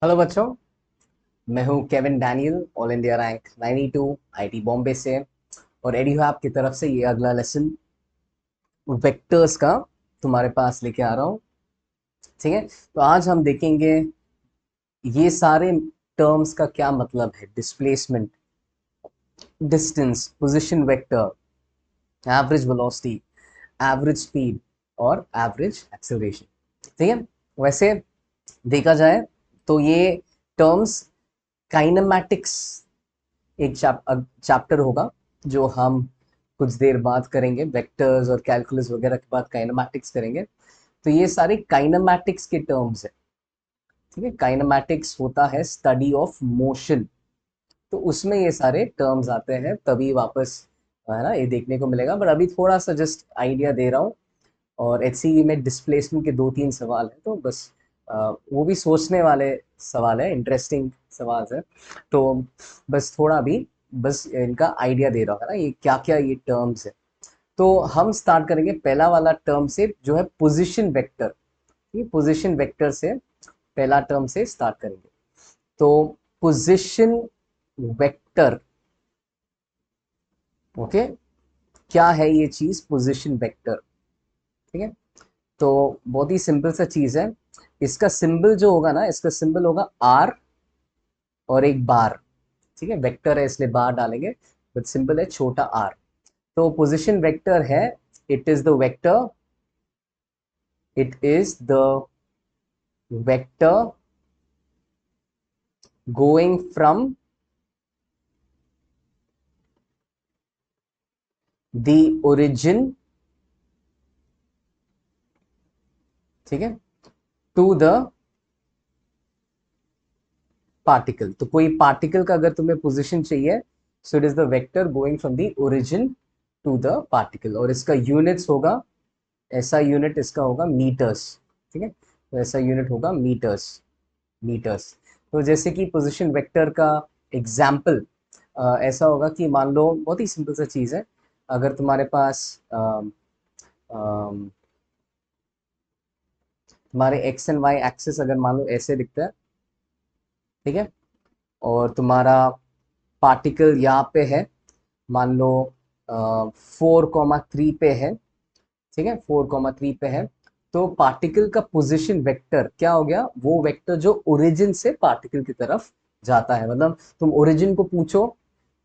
Hello बच्चों। मैं हूं Kevin Daniel, all India rank 92 IT Bombay से। और एडी हब की तरफ से ये अगला लेसन वेक्टर्स का तुम्हारे पास लेके आ रहा हूँ। ठीक है, तो आज हम देखेंगे ये सारे टर्म्स का क्या मतलब है। Displacement, distance, position vector, average velocity, average speed और एवरेज एक्सेलरेशन। ठीक है, वैसे देखा जाए तो ये टर्म्स काइनेमैटिक्स एक चैप्टर होगा जो हम कुछ देर बाद करेंगे। वेक्टर्स और कैलकुलस वगैरह के बाद काइनेमैटिक्स करेंगे। तो ये सारे काइनेमैटिक्स के टर्म्स है। ठीक है, काइनेमैटिक्स होता है स्टडी ऑफ मोशन, तो उसमें ये सारे टर्म्स आते हैं, तभी वापस है ना ये देखने को मिलेगा। पर अभी थोड़ा सा जस्ट आइडिया दे रहा हूँ। और एचसीई में डिस्प्लेसमेंट के दो तीन सवाल हैं, तो बस वो भी सोचने वाले सवाल है, इंटरेस्टिंग सवाल है। तो बस थोड़ा भी बस इनका आइडिया दे रहा है ना, ये क्या क्या ये टर्म्स है। तो हम स्टार्ट करेंगे पहला वाला टर्म से, जो है पोजीशन वेक्टर। ये पोजीशन वेक्टर से पहला टर्म से स्टार्ट करेंगे। तो पोजीशन वेक्टर, ओके, क्या है ये चीज पोजीशन वेक्टर। ठीक है, तो बहुत ही सिंपल सा चीज है। इसका सिंबल जो होगा ना, इसका सिंबल होगा आर और एक बार। ठीक है, वेक्टर है इसलिए बार डालेंगे, बट सिंबल है छोटा आर। तो पोजीशन वेक्टर है, it is the vector, it is the vector going from the origin, ठीक है, टू द पार्टिकल। तो कोई पार्टिकल का अगर तुम्हें पोजीशन चाहिए, so it is the vector going from the origin to the particle. और इसका यूनिट्स होगा, ऐसा यूनिट इसका होगा मीटर्स। ठीक है, तो ऐसा यूनिट होगा मीटर्स, मीटर्स। तो जैसे कि पोजीशन वेक्टर का एग्जाम्पल ऐसा होगा कि मान लो, बहुत ही सिंपल सा चीज़ है। अगर तुम्हारे पास तुम्हारे एक्स एंड वाई एक्सिस अगर मान लो ऐसे दिखता है, ठीक है, और तुम्हारा पार्टिकल यहाँ पे है, मान लो 4,3 पे है। ठीक है, 4,3 पे है। तो पार्टिकल का पोजीशन वेक्टर क्या हो गया, वो वेक्टर जो ओरिजिन से पार्टिकल की तरफ जाता है। मतलब तुम ओरिजिन को पूछो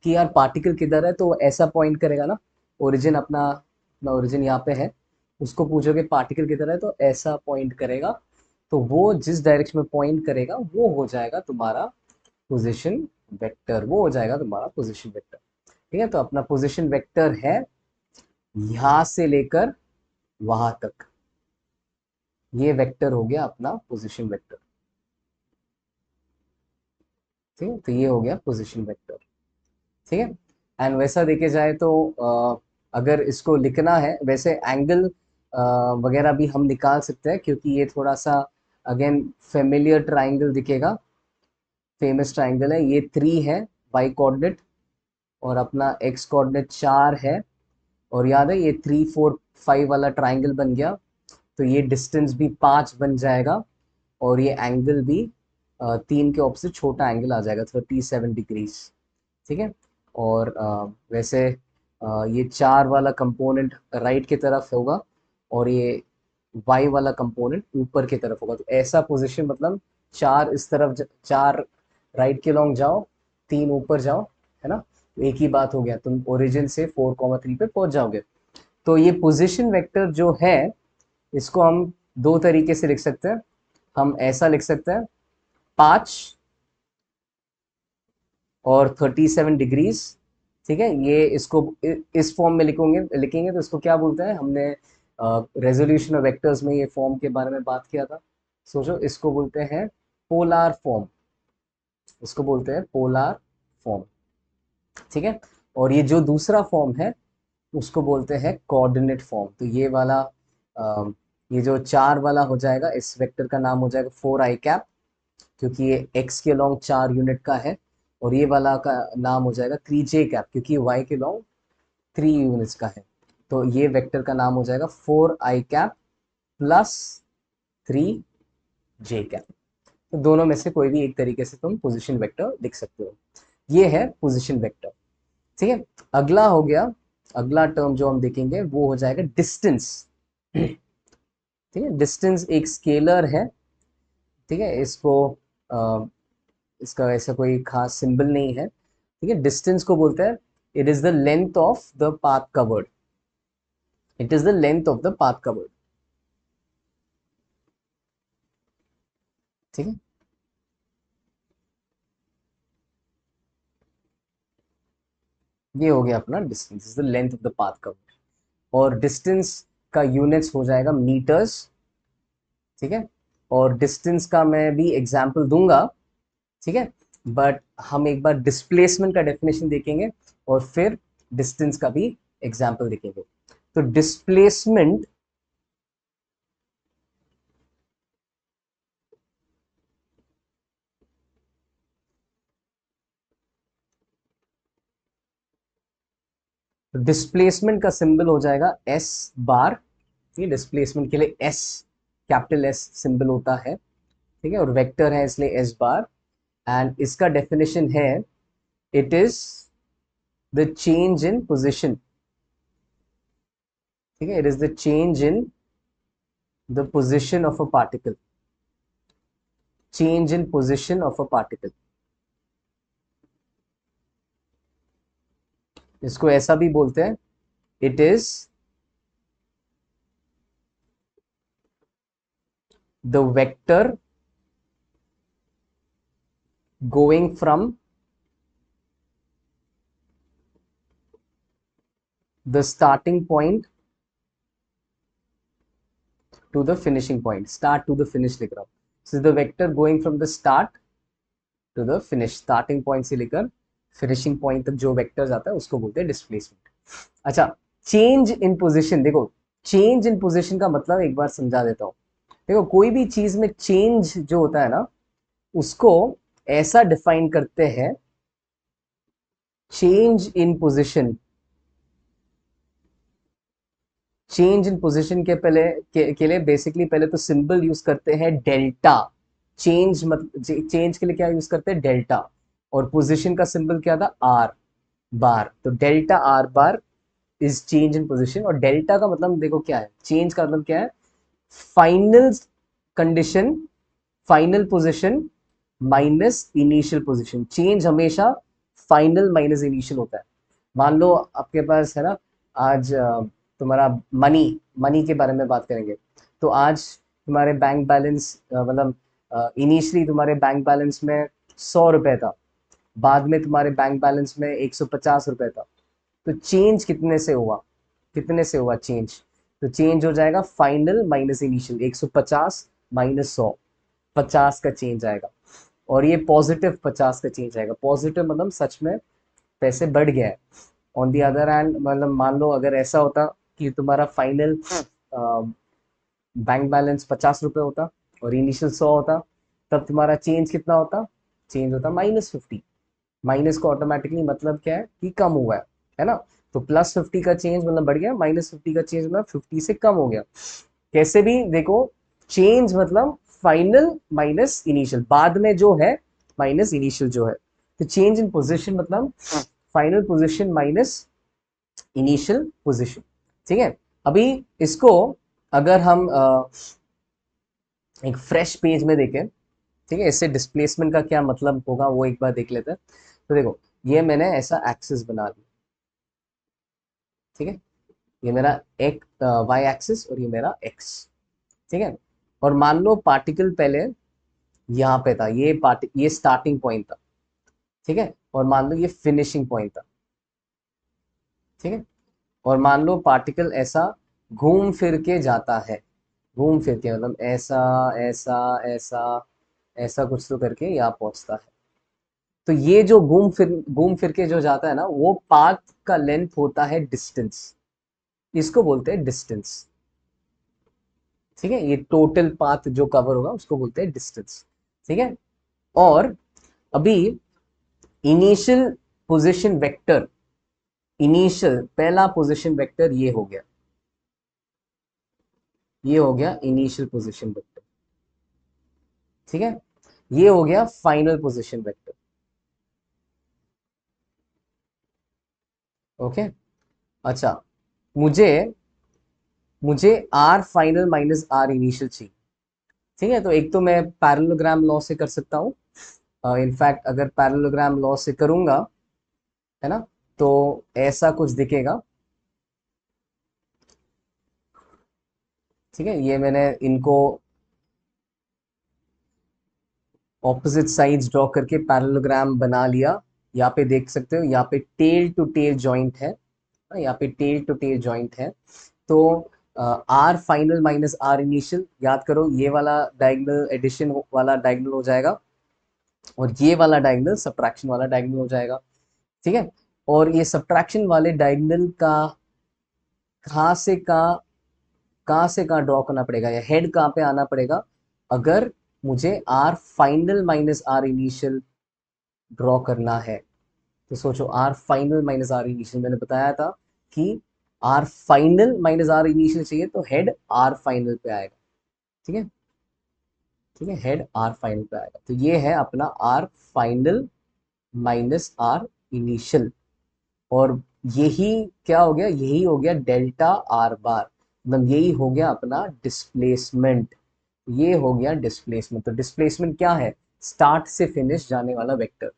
कि यार पार्टिकल किधर है, तो वो ऐसा पॉइंट करेगा ना। ओरिजिन अपना अपना ओरिजिन यहाँ पे है, उसको पूछोगे पार्टिकल किधर है, तो ऐसा पॉइंट करेगा। तो वो जिस डायरेक्शन में पॉइंट करेगा वो हो जाएगा तुम्हारा पोजीशन वेक्टर, वो हो जाएगा तुम्हारा पोजीशन वेक्टर। ठीक है, तो अपना पोजीशन वेक्टर है यहाँ से लेकर वहां तक, ये वेक्टर हो गया अपना पोजीशन वेक्टर। ठीक है, तो ये हो गया पोजीशन वेक्टर। ठीक है, एंड वैसा देखे जाए तो अगर इसको लिखना है, वैसे एंगल वगैरह भी हम निकाल सकते हैं, क्योंकि ये थोड़ा सा अगेन फेमिलियर ट्राइंगल दिखेगा, फेमस ट्राइंगल है। ये 3 है वाई कोऑर्डिनेट, और अपना एक्स कोऑर्डिनेट 4 है। और याद है ये 3 4 5 वाला ट्राइंगल बन गया, तो ये डिस्टेंस भी 5 बन जाएगा। और ये एंगल भी 3 के ऑपोजिट छोटा एंगल आ जाएगा, 37 डिग्रीज। ठीक है, और वैसे ये 4 वाला कंपोनेंट राइट की तरफ होगा, और ये वाई वाला कंपोनेंट ऊपर की तरफ होगा। तो ऐसा पोजीशन, मतलब 4 इस तरफ 4 राइट के लॉन्ग जाओ, 3 ऊपर जाओ, है ना। तो एक ही बात हो गया, तुम ओरिजिन से 4,3 पे पहुंच जाओगे। तो ये पोजीशन वेक्टर जो है, इसको हम दो तरीके से लिख सकते हैं। हम ऐसा लिख सकते हैं, 5 और 37 डिग्रीज। ठीक है, ये इसको इस फॉर्म में लिखोगे, लिखेंगे तो इसको क्या बोलते हैं, हमने रेजोल्यूशन ऑफ वेक्टर्स में ये फॉर्म के बारे में बात किया था। सोचो, इसको बोलते हैं पोलार फॉर्म, इसको बोलते हैं पोलार फॉर्म। ठीक है, और ये जो दूसरा फॉर्म है उसको बोलते हैं कोऑर्डिनेट फॉर्म। तो ये वाला ये जो 4 वाला हो जाएगा, इस वेक्टर का नाम हो जाएगा 4i कैप, क्योंकि ये एक्स के लॉन्ग 4 यूनिट का है। और ये वाला का नाम हो जाएगा 3j कैप, क्योंकि ये वाई के लॉन्ग 3 यूनिट्स का है। तो ये वेक्टर का नाम हो जाएगा 4i cap plus 3j cap. तो दोनों में से कोई भी एक तरीके से तुम पोजीशन वेक्टर लिख सकते हो। ये है पोजीशन वेक्टर। ठीक है, अगला हो गया, अगला टर्म जो हम देखेंगे वो हो जाएगा डिस्टेंस। ठीक है, डिस्टेंस एक स्केलर है। ठीक है, इसको इसका ऐसा कोई खास सिंबल नहीं है। ठीक है, डिस्टेंस को बोलते हैं it is the length of the path covered. It is the length of the path covered. ठीक है, ये हो गया अपना distance, is the length of the path covered. और डिस्टेंस का यूनिट्स हो जाएगा मीटर्स। ठीक है, और डिस्टेंस का मैं भी एग्जाम्पल दूंगा। ठीक है, बट हम एक बार डिस्प्लेसमेंट का डेफिनेशन देखेंगे और फिर डिस्टेंस का भी एग्जाम्पल देखेंगे। तो डिस्प्लेसमेंट, डिस्प्लेसमेंट का सिंबल हो जाएगा एस बार। ये डिस्प्लेसमेंट के लिए एस, कैपिटल एस सिंबल होता है। ठीक है, और वेक्टर है इसलिए एस बार। एंड इसका डेफिनेशन है it is the change in position. ठीक है, it is the change in the position of a particle. Change in position of a particle, इसको ऐसा भी बोलते हैं it is the vector going from the starting point to the finishing point. Start to the finish लिख रहा हूं। This is the vector going from the start to the finish. Starting point से लेकर फिनिशिंग पॉइंट तक जो vector आता है उसको बोलते हैं डिस्प्लेसमेंट। अच्छा, चेंज इन पोजिशन, देखो चेंज इन पोजिशन का मतलब एक बार समझा देता हूं। देखो कोई भी चीज में चेंज जो होता है ना, उसको ऐसा डिफाइन करते हैं, change in position. Change in position के पहले के लिए बेसिकली पहले तो सिंबल यूज करते हैं डेल्टा। चेंज मतलब चेंज के लिए क्या यूज करते हैं, डेल्टा। और पोजिशन का सिंबल क्या था, आर बार। तो delta R bar is change in position. और डेल्टा का मतलब देखो क्या है, चेंज का मतलब क्या है, final condition, final position minus initial position. Change हमेशा फाइनल माइनस इनिशियल होता है। मान लो आपके पास है ना, आज तुम्हारा मनी, मनी के बारे में बात करेंगे। तो आज तुम्हारे बैंक बैलेंस मतलब इनिशियली तुम्हारे बैंक बैलेंस में 100 रुपए था, बाद में तुम्हारे बैंक बैलेंस में 150 रुपए था। तो चेंज कितने से हुआ, कितने से हुआ चेंज, तो चेंज हो जाएगा फाइनल माइनस इनिशियल। 150 माइनस 100, 50 का चेंज आएगा। और ये पॉजिटिव 50 का चेंज आएगा। पॉजिटिव मतलब सच में पैसे बढ़ गया है। ऑन दी अदर हैंड मतलब मान लो अगर ऐसा होता कि तुम्हारा फाइनल बैंक बैलेंस 50 रुपए होता और इनिशियल 100 होता, तब तुम्हारा चेंज कितना होता, चेंज होता -50। माइनस को ऑटोमेटिकली मतलब क्या है कि कम हुआ है ना। तो +50 का चेंज मतलब बढ़ गया, -50 का चेंज मतलब 50 से कम हो गया। कैसे भी देखो, चेंज मतलब फाइनल माइनस इनिशियल, बाद में जो है माइनस इनिशियल जो है। तो चेंज इन पोजीशन मतलब final position minus initial position. ठीक है, अभी इसको अगर हम एक फ्रेश पेज में देखें, ठीक है, इससे डिस्प्लेसमेंट का क्या मतलब होगा वो एक बार देख लेते हैं। तो देखो ये मैंने ऐसा एक्सिस बना लिया। ठीक है, ये मेरा एक वाई एक्सिस और ये मेरा एक्स। ठीक है, और मान लो पार्टिकल पहले यहाँ पे था, ये स्टार्टिंग पॉइंट था। ठीक है, और मान लो ये फिनिशिंग पॉइंट था। ठीक है, और मान लो पार्टिकल ऐसा घूम फिर के जाता है, घूम फिर के मतलब ऐसा ऐसा ऐसा ऐसा कुछ तो करके यहाँ पहुंचता है। तो ये जो घूम फिर के जो जाता है ना, वो पाथ का लेंथ होता है डिस्टेंस। इसको बोलते हैं डिस्टेंस। ठीक है, ये टोटल पाथ जो कवर होगा उसको बोलते हैं डिस्टेंस। ठीक है, और अभी इनिशियल पोजीशन वेक्टर, इनिशियल पहला पोजीशन वेक्टर ये हो गया, ये हो गया इनिशियल पोजीशन वेक्टर। ठीक है, ये हो गया फाइनल पोजीशन वेक्टर। ओके। अच्छा, मुझे मुझे r final minus r initial चाहिए। ठीक है, तो एक तो मैं पैरेललोग्राम लॉ से कर सकता हूँ। इनफैक्ट अगर पैरेललोग्राम लॉ से करूंगा, है ना, तो ऐसा कुछ दिखेगा। ठीक है, ये मैंने इनको ऑपोजिट साइड्स ड्रॉ करके पैरेललोग्राम बना लिया। यहाँ पे देख सकते हो, यहाँ पे टेल टू टेल जॉइंट है। यहाँ पे टेल टू टेल जॉइंट है। तो r final minus r initial, याद करो ये वाला डायगोनल एडिशन वाला डायगोनल हो जाएगा, और ये वाला डायगोनल सब्ट्रैक्शन वाला डायगोनल हो जाएगा। ठीक है, और ये सब्ट्रैक्शन वाले डायगोनल का कहाँ से कहाँ ड्रॉ करना पड़ेगा, या हेड कहाँ पे आना पड़ेगा, अगर मुझे r final minus r initial draw करना है। तो सोचो, r final minus r initial, मैंने बताया था कि r final minus r initial चाहिए तो हेड आर फाइनल पे आएगा। ठीक है, ठीक है, हेड आर फाइनल पे आएगा। तो ये है अपना r final minus r initial. और यही क्या हो गया, यही हो गया डेल्टा आर बार, मतलब यही हो गया अपना डिस्प्लेसमेंट। ये हो गया डिस्प्लेसमेंट। तो डिस्प्लेसमेंट क्या है, स्टार्ट से फिनिश जाने वाला वेक्टर।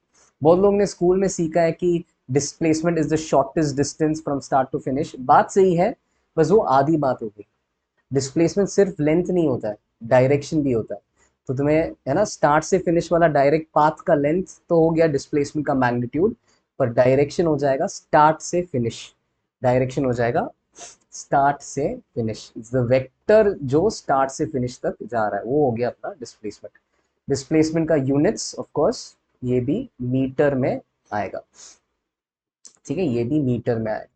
बहुत लोग ने स्कूल में सीखा है कि displacement is the shortest distance from start to finish. बात सही है, बस वो आधी बात हो गई। डिस्प्लेसमेंट सिर्फ लेंथ नहीं होता है, डायरेक्शन भी होता है। तो तुम्हें, है ना, स्टार्ट से फिनिश वाला डायरेक्ट पाथ का लेंथ तो हो गया डिस्प्लेसमेंट का मैग्नीट्यूड, पर डायरेक्शन हो जाएगा स्टार्ट से फिनिश। डायरेक्शन हो जाएगा स्टार्ट से फिनिश, द वेक्टर जो स्टार्ट से फिनिश तक जा रहा है, वो हो गया अपना डिस्प्लेसमेंट। डिस्प्लेसमेंट का यूनिट्स ऑफ कोर्स ये भी मीटर में आएगा। ठीक है, ये भी मीटर में आएगा।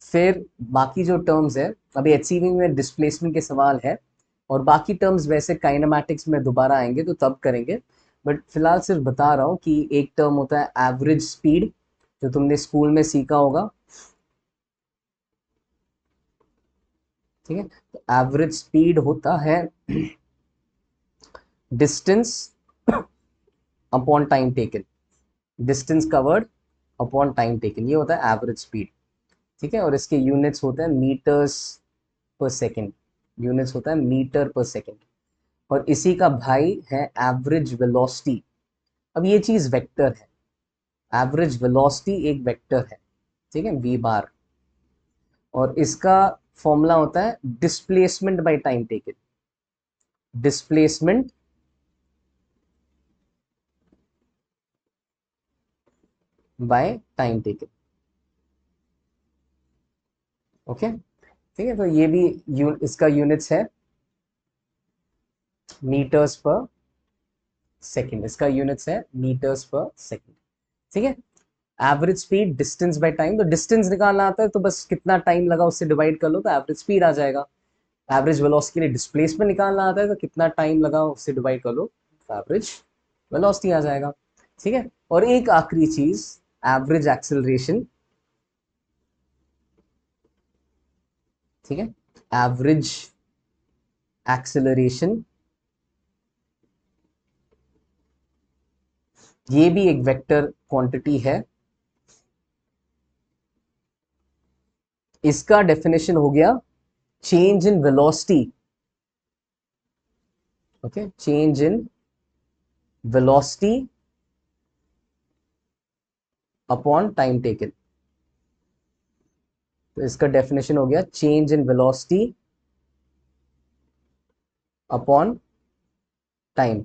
फिर बाकी जो टर्म्स है, अभी एचसीवी में डिस्प्लेसमेंट के सवाल है, और बाकी टर्म्स वैसे काइनेमैटिक्स में दोबारा आएंगे तो तब करेंगे। बट फिलहाल सिर्फ बता रहा हूँ कि एक टर्म होता है एवरेज स्पीड, जो तुमने स्कूल में सीखा होगा। ठीक है, तो एवरेज स्पीड होता है distance upon time taken. Distance covered upon time taken, ये होता है एवरेज स्पीड। ठीक है, और इसके यूनिट्स होते हैं मीटर्स पर सेकेंड। यूनिट्स होता है मीटर पर सेकेंड। और इसी का भाई है एवरेज वेलोसिटी। अब ये चीज वेक्टर है, एवरेज वेलोसिटी एक वेक्टर है। ठीक है, वी बार। और इसका फॉर्मूला होता है displacement by time taken. Displacement by time taken. Okay, ठीक है, तो ये भी इसका यूनिट्स है मीटर्स पर सेकेंड। इसका यूनिट्स है मीटर्स पर सेकेंड। ठीक है, average speed distance by time, तो डिस्टेंस निकालना आता है तो बस कितना टाइम लगा उससे डिवाइड कर लो तो एवरेज स्पीड आ जाएगा। एवरेज वेलोसिटी के लिए डिस्प्लेसमेंट निकालना आता है तो कितना टाइम लगा उससे डिवाइड कर लो तो एवरेज वेलोसिटी आ जाएगा। ठीक है, और एक आखिरी चीज, एवरेज एक्सेलरेशन। ठीक है, एवरेज एक्सेलरेशन ये भी एक वेक्टर क्वांटिटी है। इसका डेफिनेशन हो गया change in velocity. Okay, change in velocity upon time taken. तो इसका डेफिनेशन हो गया change in velocity upon time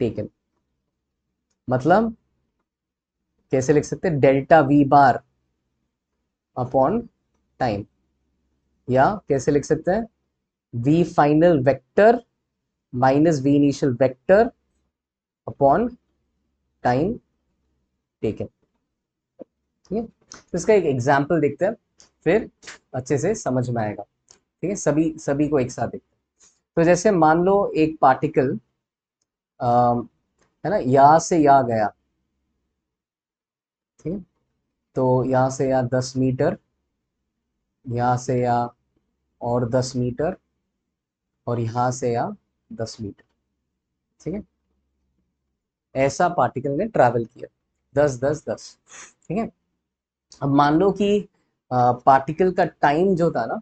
taken. मतलब कैसे लिख सकते हैं, delta v bar upon time. या कैसे लिख सकते हैं, v final vector minus v initial vector upon time taken. ठीक है, तो इसका एक एग्जाम्पल देखते हैं, फिर अच्छे से समझ में आएगा। ठीक है, सभी सभी को एक साथ देखते हैं। तो जैसे मान लो एक पार्टिकल, है ना, यहाँ से यहाँ गया। ठीक है, तो यहाँ से यहाँ 10 मीटर, यहाँ से यहाँ और 10 मीटर, और यहाँ से यहाँ 10 मीटर। ठीक है, ऐसा पार्टिकल ने ट्रैवल किया, 10 10 10। ठीक है। अब मान लो कि पार्टिकल का टाइम जो था ना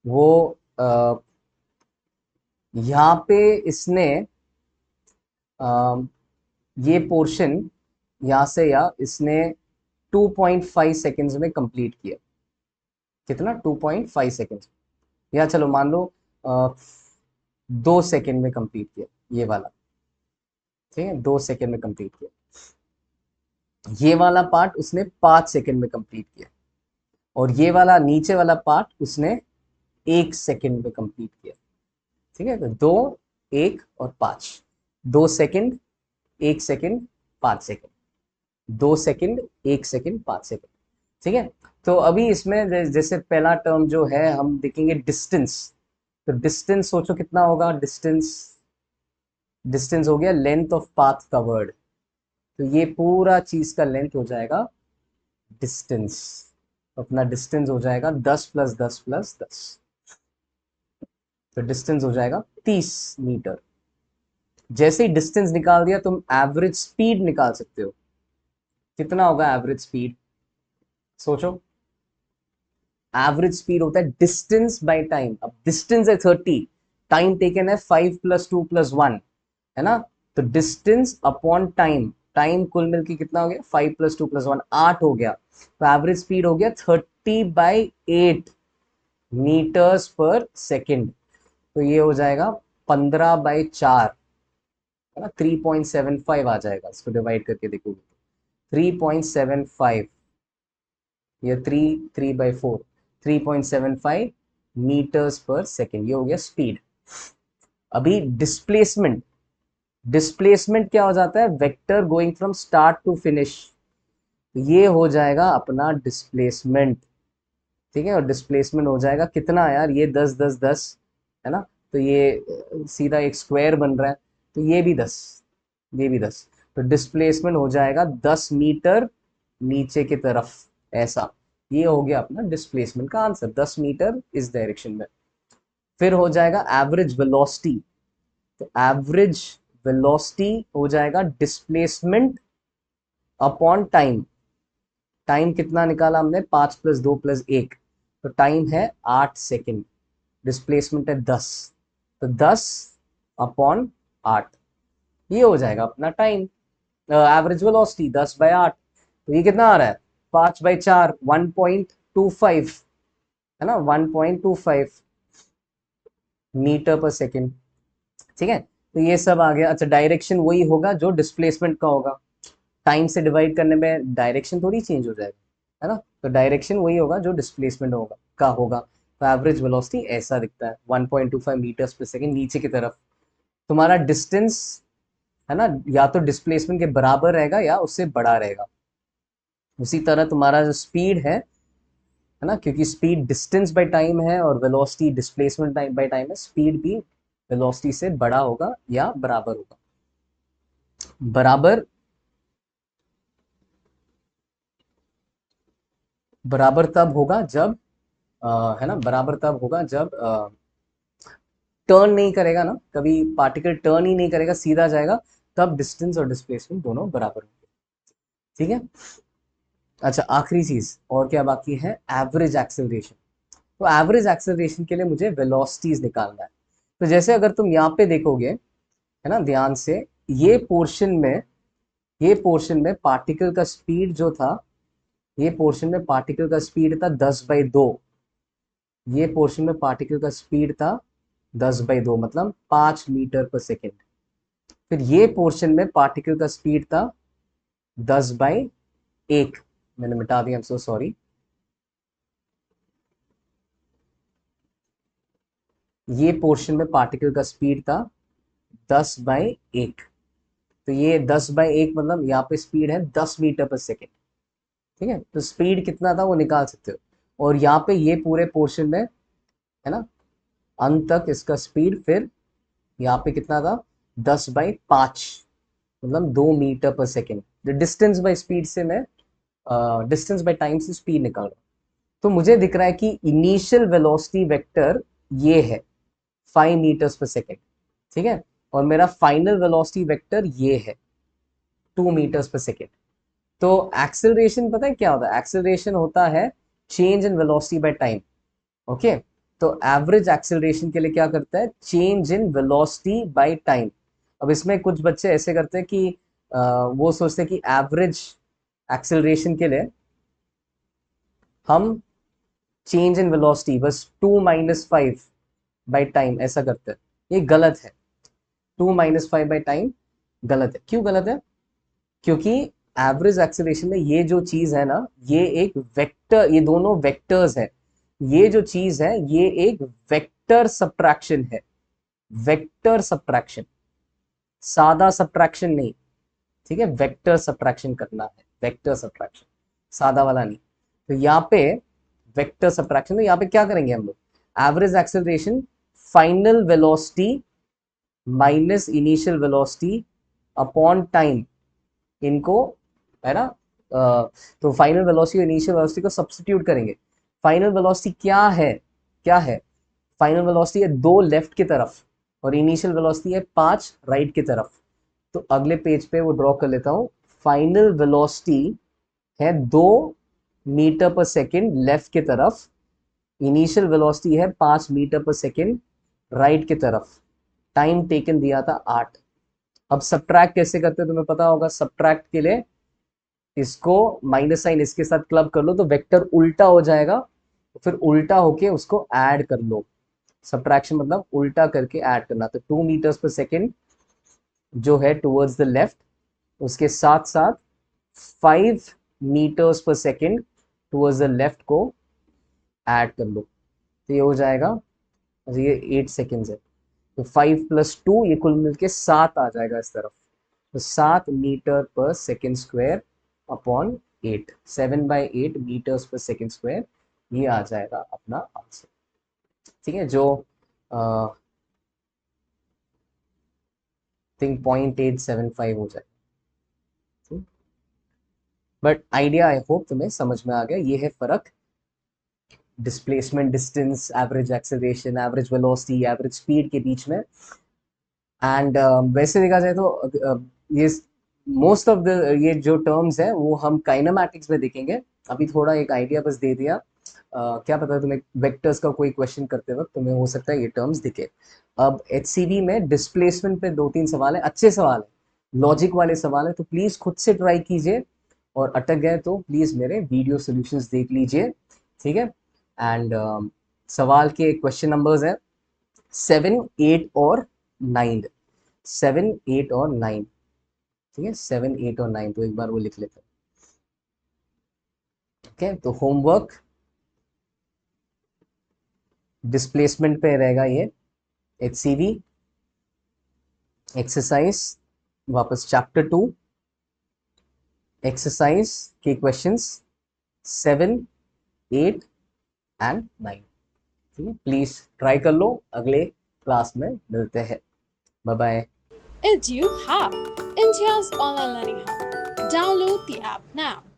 वो यहाँ पे इसने ये पोर्शन यहाँ से या इसने 2.5 सेकेंड्स में कंप्लीट किया। कितना? 2.5 सेकेंड्स। या चलो मान लो 2 सेकेंड में कंप्लीट किया ये वाला। ठीक है, 2 सेकेंड में कंप्लीट किया। ये वाला पार्ट उसने 5 सेकेंड में कंप्लीट किया, और ये वाला नीचे वाला पार्ट उसने 1 सेकेंड में कंप्लीट किया। ठीक है, तो 2, 1 और 5। 2 second, 1 second, 5 second. 2 second, 1 second, 5 second. ठीक है। तो अभी इसमें जैसे पहला टर्म जो है हम देखेंगे डिस्टेंस। तो डिस्टेंस सोचो कितना होगा? डिस्टेंस, डिस्टेंस हो गया लेंथ ऑफ पाथ कवर्ड। तो ये पूरा चीज का लेंथ हो जाएगा डिस्टेंस। अपना डिस्टेंस हो जाएगा 10 + 10 + 10। तो डिस्टेंस हो जाएगा 30 मीटर। जैसे ही डिस्टेंस निकाल दिया तुम एवरेज स्पीड निकाल सकते हो। कितना होगा एवरेज स्पीड? सोचो। एवरेज स्पीड होता है डिस्टेंस बाय टाइम। अब डिस्टेंस है 30, टाइम टेकन है 5 + 2 + 1, है ना? तो डिस्टेंस अपॉन टाइम, टाइम कुल मिलके कितना हो गया? 5 + 2 + 1, 8 हो गया। तो एवरेज स्पीड हो गया 30/8 मीटर्स पर सेकेंड। तो ये हो जाएगा 15/4, है ना? 3.75 आ जाएगा। इसको डिवाइड करके देखोगे 3.75, या 3/4, 3.75 मीटर्स पर सेकेंड। ये हो गया स्पीड। अभी डिस्प्लेसमेंट, डिस्प्लेसमेंट क्या हो जाता है? Vector going from start to finish. ये हो जाएगा अपना डिस्प्लेसमेंट। ठीक है, और डिस्प्लेसमेंट हो जाएगा कितना यार? ये 10 10 10, है ना? तो ये सीधा एक स्क्वायर बन रहा है, तो ये भी 10, ये भी 10। तो डिस्प्लेसमेंट हो जाएगा 10 मीटर नीचे की तरफ, ऐसा। ये हो गया अपना डिस्प्लेसमेंट का आंसर, 10 मीटर इस डायरेक्शन में। फिर हो जाएगा एवरेज वेलोसिटी। तो एवरेज वेलोसिटी हो जाएगा डिस्प्लेसमेंट अपॉन टाइम। टाइम कितना निकाला हमने? 5 + 2 + 1। तो टाइम है 8 सेकेंड, डिस्प्लेसमेंट है 10। तो 10 अपॉन 8, ये हो जाएगा अपना टाइम। Average velocity 10/8। तो ये कितना आ रहा है? 5/4, 1.25, है ना? 1.25 मीटर पर सेकेंड। ठीक है, तो ये सब आ गया। अच्छा, डायरेक्शन वही होगा जो डिस्प्लेसमेंट का होगा। टाइम से डिवाइड करने में डायरेक्शन थोड़ी चेंज हो जाएगा, है ना? तो डायरेक्शन वही होगा जो डिस्प्लेसमेंट होगा का होगा। तो एवरेज वेलोसिटी ऐसा दिखता है, 1.25 मीटर्स पर सेकेंड नीचे की तरफ। तुम्हारा डिस्टेंस, है ना, या तो डिस्प्लेसमेंट के बराबर रहेगा या उससे बड़ा रहेगा। उसी तरह तुम्हारा जो स्पीड है ना, क्योंकि स्पीड डिस्टेंस बाय टाइम है और velocity displacement time by time है, स्पीड भी वेलोसिटी से बड़ा होगा या बराबर होगा। बराबर, बराबर तब होगा जब है ना, बराबर तब होगा जब टर्न नहीं करेगा ना, कभी पार्टिकल टर्न ही नहीं करेगा, सीधा जाएगा, तब डिस्टेंस और डिस्प्लेसमेंट दोनों बराबर होंगे। ठीक है। अच्छा, आखिरी चीज और क्या बाकी है? Average acceleration. तो एवरेज एक्सेलरेशन के लिए मुझे वेलोसिटीज निकालना है। तो जैसे अगर तुम यहाँ पे देखोगे, है ना, ध्यान से, ये पोर्शन में, ये पोर्शन में पार्टिकल का स्पीड जो था, ये पोर्शन में पार्टिकल का स्पीड था 10/2। ये पोर्शन में पार्टिकल का स्पीड था 10/2, मतलब 5 मीटर पर सेकेंड। फिर ये पोर्शन में पार्टिकल का स्पीड था 10/1। मैंने मिटा दिया, सो सॉरी। ये पोर्शन में पार्टिकल का स्पीड था 10/1। तो ये 10/1 मतलब यहाँ पे स्पीड है 10 मीटर पर सेकेंड। ठीक है, तो स्पीड कितना था वो निकाल सकते हो। और यहाँ पे ये पूरे पोर्शन में, है ना, अंत तक इसका स्पीड फिर यहाँ पे कितना था? 10/5, मतलब 2 मीटर पर सेकेंड। डिस्टेंस बाय स्पीड से मैं डिस्टेंस बाय टाइम से स्पीड निकाल रहा हूँ। तो मुझे दिख रहा है कि इनिशियल वेलोसिटी वेक्टर ये है 5 मीटर्स पर सेकेंड। ठीक है, और मेरा फाइनल वेलोसिटी वेक्टर ये है। 2 मीटर्स पर सेकेंड। तो एक्सेलरेशन पता है क्या होता है? एक्सेलरेशन होता है change in velocity by time. Okay, तो एवरेज एक्सेलरेशन के लिए क्या करता है? Change in velocity by time. अब इसमें कुछ बच्चे ऐसे करते हैं कि वो सोचते हैं कि एवरेज एक्सेलरेशन के लिए हम चेंज इन वेलोसिटी बस 2 - 5 बाय टाइम ऐसा करते हैं। ये गलत है। 2 - 5 बाय टाइम गलत है। क्यों गलत है? क्योंकि एवरेज एक्सेलरेशन में ये जो चीज है ना, ये एक वेक्टर, ये दोनों वेक्टर्स है। ये जो चीज है ये एक वेक्टर सब्ट्रैक्शन है। वेक्टर सब्ट्रैक्शन, सादा सब्ट्रैक्शन नहीं। ठीक है, वेक्टर सब्ट्रैक्शन करना है, वेक्टर सब्ट्रैक्शन, सादा वाला नहीं। तो यहाँ पे वेक्टर सब्ट्रैक्शन, तो यहाँ पे क्या करेंगे हम लोग? Average acceleration final velocity minus initial velocity upon time, इनको, है ना, तो फाइनल वेलोसिटी और इनिशियल वेलोसिटी को सब्स्टिट्यूट करेंगे। फाइनल वेलोसिटी क्या है? क्या है? फाइनल वेलोसिटी है 2 लेफ्ट की तरफ और इनिशियल वेलोसिटी है 5 राइट की तरफ। तो अगले पेज पे वो ड्रॉ कर लेता हूँ। फाइनल वेलोसिटी है 2 मीटर पर सेकेंड लेफ्ट की तरफ, इनिशियल वेलोसिटी है 5 मीटर पर सेकेंड राइट की तरफ। टाइम टेकन दिया था 8। अब सब्ट्रैक्ट कैसे करते हैं तुम्हें पता होगा। सब्ट्रैक्ट के लिए इसको माइनस साइन इसके साथ क्लब कर लो तो वेक्टर उल्टा हो जाएगा, तो फिर उल्टा होके उसको ऐड कर लो। सब्ट्रैक्शन मतलब उल्टा करके ऐड करना। तो 2 मीटर्स पर सेकेंड जो है टुवर्ड्स द लेफ्ट, उसके साथ साथ 5 मीटर्स पर सेकेंड टुवर्ड्स द लेफ्ट को ऐड कर लो। तो ये हो जाएगा, ये 8 सेकेंड्स है, तो 5 + 2 ये कुल मिलके 7 आ जाएगा इस तरफ। तो 7 मीटर पर सेकेंड स्क्वायर अपॉन 8, 7/8 मीटर्स पर सेकेंड स्क्वायर, ये आ जाएगा अपना आंसर। ठीक है, जो थिंक 0.875 हो जाए। बट आइडिया आई होप तुम्हें समझ में आ गया। ये है फर्क displacement, distance, average acceleration, average velocity, average speed के बीच में। एंड वैसे देखा जाए तो ये मोस्ट ऑफ द ये जो टर्म्स है वो हम काइनेमैटिक्स में देखेंगे। अभी थोड़ा एक आइडिया बस दे दिया। क्या पता तुम्हें वेक्टर्स का कोई क्वेश्चन करते वक्त तुम्हें हो सकता है ये टर्म्स दिखे। अब एचसीवी में डिस्प्लेसमेंट पे 2-3 सवाल है, अच्छे सवाल है, लॉजिक वाले सवाल है, तो प्लीज खुद से ट्राई कीजिए। और अटक गए तो प्लीज मेरे वीडियो सॉल्यूशंस देख लीजिए। ठीक है, एंड सवाल के क्वेश्चन नंबर्स है 7, 8 और 9। 7, 8 और 9। ठीक है, 7, 8 और 9, तो एक बार वो लिख लेते हैं। ओके, तो होमवर्क डिस्प्लेसमेंट पे रहेगा ये, एचसीवी एक्सरसाइज, वापस चैप्टर 2 एक्सरसाइज के क्वेश्चंस 7, 8 एंड 9। ठीक है, प्लीज ट्राई कर लो। अगले क्लास में मिलते हैं। Bye bye. EduHub, India's online learning hub. Download the app now.